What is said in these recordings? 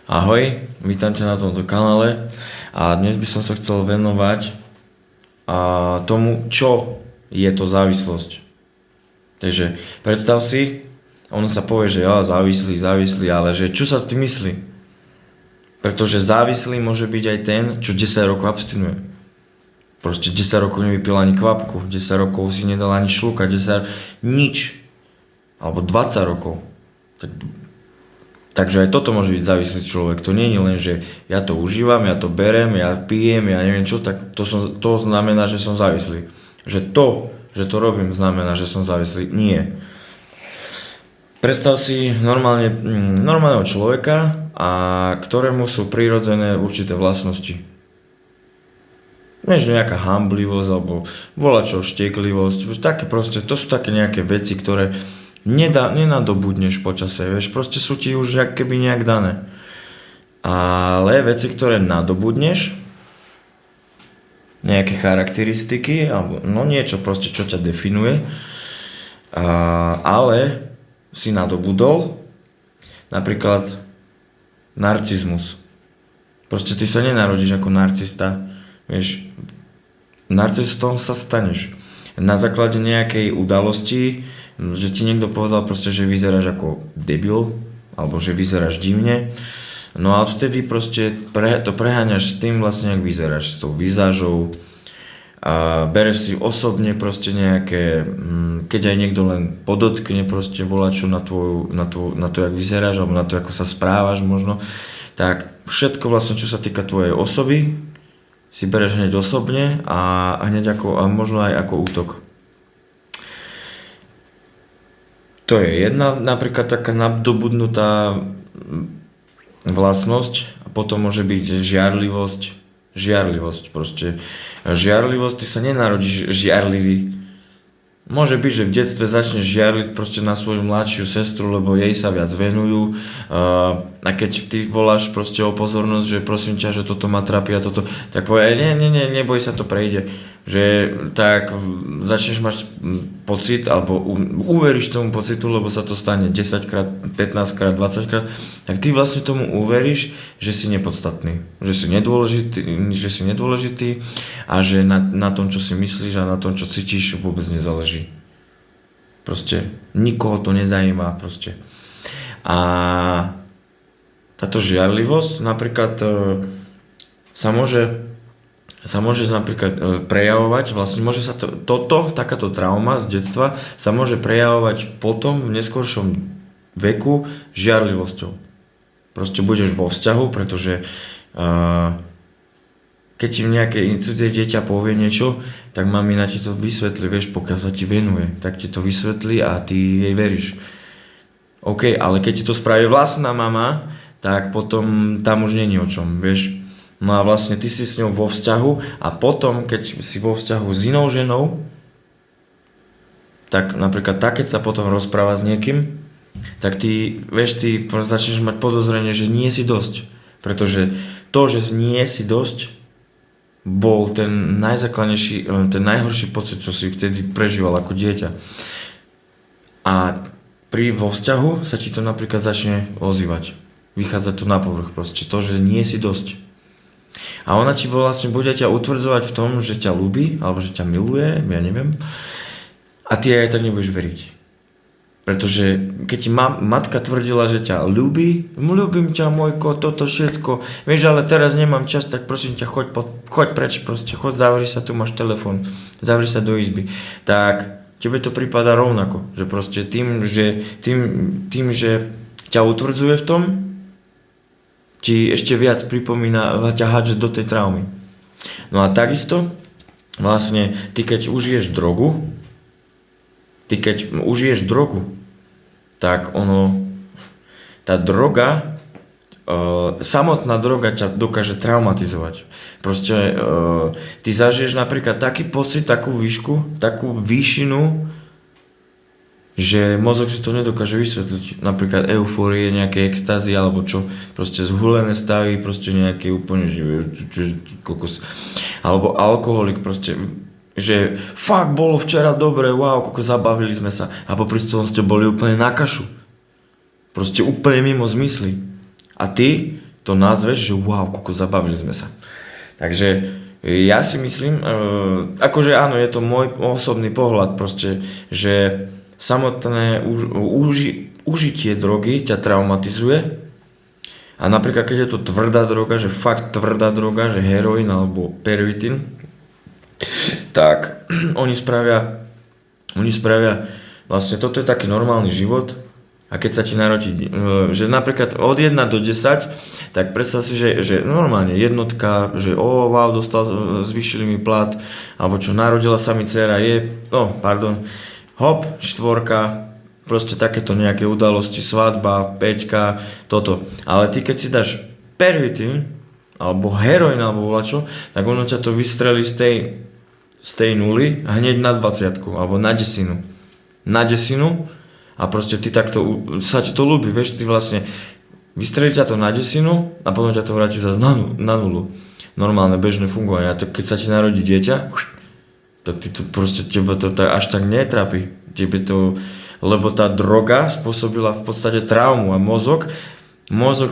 Ahoj, vítam ťa na tomto kanále a dnes by som sa chcel venovať tomu, čo je to závislosť. Takže predstav si, ono sa povie, že závislý, ale že čo sa s tým myslí? Pretože závislý môže byť aj ten, čo 10 rokov abstinuje. Proste 10 rokov nevypil ani kvapku, 10 rokov si nedal ani šľúka, nič. Alebo 20 rokov. Takže aj toto môže byť závislý človek. To nie je len, že ja to užívam, ja to berem, ja pijem, ja neviem čo, tak to znamená, že som závislý. Že to robím, znamená, že som závislý. Nie. Predstav si normálneho človeka, ktorému sú prirodzené určité vlastnosti. Než nejaká hamblivosť, alebo volačo šteklivosť. To sú také nejaké veci, ktoré nenadobudneš počase, vieš, proste sú ti už keby nejak dané. Ale veci, ktoré nadobudneš, nejaké charakteristiky, alebo niečo proste, čo ťa definuje, ale si nadobudol, napríklad narcizmus. Proste ty sa nenarodíš ako narcista, vieš, narcistom sa staneš. Na základe nejakej udalosti, že ti niekto povedal proste, že vyzeráš ako debil, alebo že vyzeráš divne. No a vtedy proste to preháňaš s tým vlastne, jak vyzeráš, s tou vizážou. A bereš si osobne proste nejaké, keď aj niekto len podotkne proste volačo na to, jak vyzeráš, alebo na to, ako sa správaš možno, tak všetko vlastne, čo sa týka tvojej osoby, si bereš hneď osobne a možno aj ako útok. To je jedna napríklad taká nadobudnutá vlastnosť a potom môže byť žiarlivosť proste. Žiarlivosť, ty sa nenarodíš žiarlivý. Môže byť, že v detstve začneš žiarliť proste na svoju mladšiu sestru, lebo jej sa viac venujú a keď ty voláš proste o pozornosť, že prosím ťa, že toto ma trápi a toto, tak povie, neboj sa, to prejde. Že tak začneš mať pocit, alebo uveríš tomu pocitu, lebo sa to stane 10 krát, 15 krát, 20 krát, tak ty vlastne tomu uveríš, že si nepodstatný, že si nedôležitý a že na tom, čo si myslíš a na tom, čo cítiš, vôbec nezáleží. Proste nikoho to nezajíma proste. A táto žiarlivosť napríklad sa môže napríklad prejavovať, vlastne môže sa takáto trauma z detstva sa môže prejavovať potom v neskoršom veku žiarlivosťou. Proste budeš vo vzťahu, pretože keď ti nejaké cudzie dieťa povie niečo, tak mamina ti to vysvetlí, vieš, pokiaľ sa ti venuje, tak ti to vysvetlí a ty jej veríš. OK, ale keď ti to spraví vlastná mama, tak potom tam už nie je o čom, vieš. No a vlastne ty si s ňou vo vzťahu a potom, keď si vo vzťahu s inou ženou, tak napríklad keď sa potom rozpráva s niekým, tak ty začneš mať podozrenie, že nie si dosť. Pretože to, že nie si dosť, bol ten najzákladnejší, ten najhorší pocit, čo si vtedy prežíval ako dieťa. A vo vzťahu sa ti to napríklad začne ozývať. Vychádza to na povrch proste. To, že nie si dosť. A ona ti vlastne bude ťa utvrdzovať v tom, že ťa ľúbi, alebo že ťa miluje, ja neviem. A ty aj tak nebudeš veriť. Pretože keď ti matka tvrdila, že ťa ľúbim ťa, môjko, toto všetko, vieš, ale teraz nemám čas, tak prosím ťa, choď preč, proste, zavri sa, tu máš telefón, zavri sa do izby. Tak tebe to prípada rovnako, že proste tým, že ťa utvrdzuje v tom, ti ešte viac pripomína ťa hádže do tej traumy. No a takisto, vlastne, ty keď užiješ drogu, tak tá droga, samotná droga ťa dokáže traumatizovať. Proste ty zažiješ napríklad taký pocit, takú výšku, takú výšinu, že mozog si to nedokáže vysvetliť. Napríklad eufórie, nejaké extázy, alebo čo, proste zhulené stavy, proste nejaké úplne kokos. Alebo alkoholik, proste, že fakt bolo včera dobre, wow, koľko zabavili sme sa. A popri tom ste boli úplne na kašu. Proste úplne mimo zmysly. A ty to nazveš, že wow, kuku, zabavili sme sa. Takže ja si myslím, akože áno, je to môj osobný pohľad proste, že samotné užitie drogy ťa traumatizuje a napríklad keď je to tvrdá droga, že fakt tvrdá droga, že heroín alebo pervitin, tak oni spravia vlastne toto je taký normálny život. A keď sa ti narodí, že napríklad od 1 do 10, tak predstav si, že normálne jednotka, že wow, zvýšili mi plat, alebo čo, narodila sa mi dcera, hop, 4, proste takéto nejaké udalosti, svadba, 5, toto. Ale ty keď si dáš pervitin, alebo heroin, alebo volačo, tak ono ťa to vystrelí z tej nuly hneď na 20, alebo na 10. Na 10, a proste ty takto, sa ti to ľúbi, vieš, ty vlastne vystrelí ťa to na 10 a potom ťa to vráti zase na nulu. Normálne bežné fungovanie. A keď sa ti narodí dieťa, tak ty to proste, teba to až tak netrápi. Lebo tá droga spôsobila v podstate traumu a mozog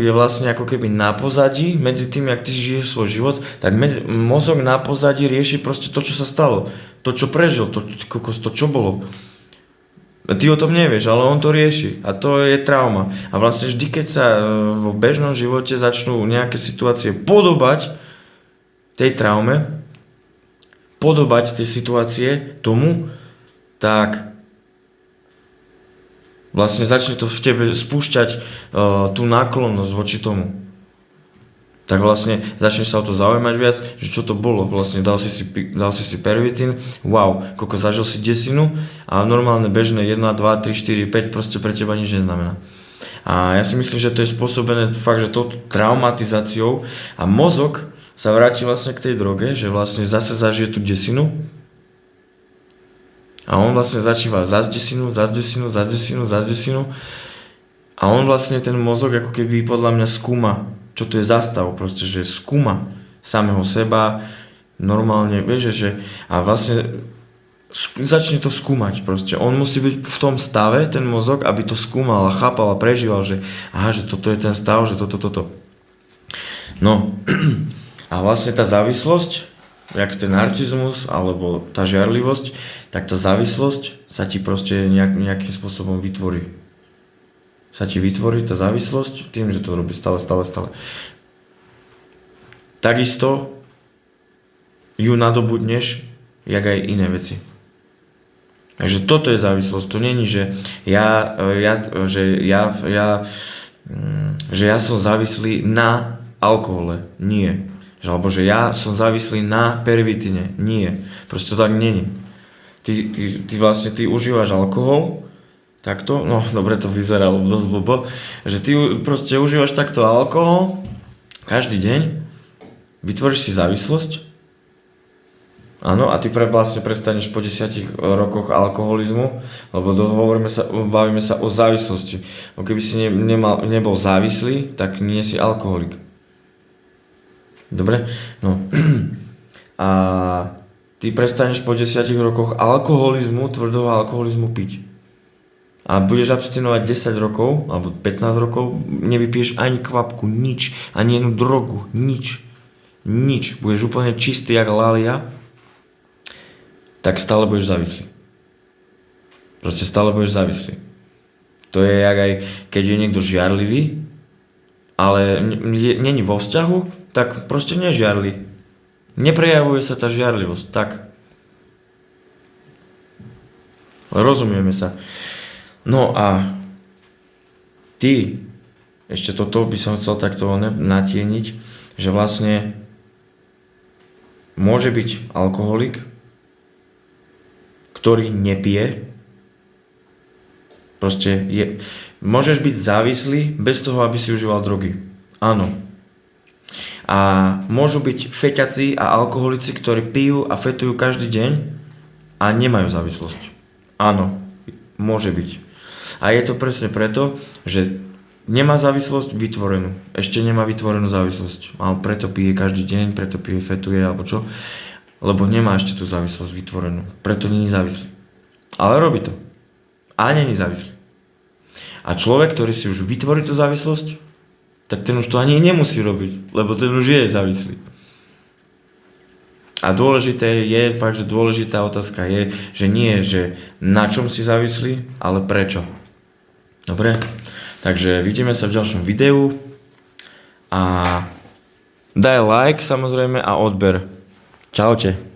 je vlastne ako keby na pozadí, medzi tým, jak ty žiješ svoj život, tak mozog na pozadí rieši proste to, čo sa stalo. To, čo prežil, to čo bolo. Ty o tom nevieš, ale on to rieši a to je trauma. A vlastne vždy, keď sa v bežnom živote začnú nejaké situácie podobať tej traume, podobať tie situácie tomu, tak vlastne začne to v tebe spúšťať tú náklonnosť voči tomu. Tak vlastne začneš sa o to zaujímať viac, že čo to bolo, vlastne dal si pervitin, wow, koľko zažil si 10 a normálne bežné 1, 2, 3, 4, 5 proste pre teba nič neznamená. A ja si myslím, že to je spôsobené fakt, že touto traumatizáciou a mozog sa vráti vlastne k tej droge, že vlastne zase zažije tú 10 a on vlastne začíva zase 10 a on vlastne ten mozog ako keby podľa mňa skúma, čo to je za stav, proste, že skúma samého seba, normálne, vieš, že a vlastne začne to skúmať proste. On musí byť v tom stave, ten mozog, aby to skúmal a chápal a prežíval, že aha, že toto je ten stav, že toto. No, a vlastne tá závislosť, jak ten narcizmus, alebo tá žiarlivosť, tak tá závislosť sa ti proste nejakým spôsobom vytvorí. Sa ti vytvorí tá závislosť tým, že to robí stále. Takisto ju nadobudneš, jak aj iné veci. Takže toto je závislosť. To není, že ja som závislý na alkohole. Nie. Alebo že ja som závislý na pervitine. Nie. Proste to tak není. Ty vlastne užívaš alkohol, takto, no dobre to vyzeralo dosť blbo, že ty proste užívaš takto alkohol každý deň, vytvoríš si závislosť, áno, a ty vlastne prestaneš po 10 rokoch alkoholizmu, lebo bavíme sa o závislosti. No keby si nebol závislý, tak nie si alkoholik. Dobre? No. A ty prestaneš po 10 rokoch tvrdého alkoholizmu piť. A budeš abstinovať 10 rokov, alebo 15 rokov, nevypiješ ani kvapku, nič, ani jednu drogu, nič. Budeš úplne čistý jak lalia, tak stále budeš závislý. Proste stále budeš závislý. To je jak aj, keď je niekto žiarlivý, ale není vo vzťahu, tak proste nežiarli. Neprejavuje sa tá žiarlivosť, tak. Rozumieme sa. No a ty, ešte toto by som chcel takto natieniť, že vlastne môže byť alkoholik, ktorý nepije, proste môžeš byť závislý bez toho, aby si užíval drogy. Áno. A môžu byť feťaci a alkoholici, ktorí pijú a fetujú každý deň a nemajú závislosť. Áno, môže byť. A je to presne preto, že nemá závislosť vytvorenú. Ešte nemá vytvorenú závislosť. A preto pije každý deň, preto pije, fetuje alebo čo. Lebo nemá ešte tú závislosť vytvorenú. Preto nie je závislý. Ale robí to. A nie je závislý. A človek, ktorý si už vytvorí tú závislosť, tak ten už to ani nemusí robiť, lebo ten už je závislý. A dôležité je, fakt, že dôležitá otázka je, že nie, že na čom si závislý, ale prečo. Dobre? Takže vidíme sa v ďalšom videu a daj like samozrejme a odber. Čaute.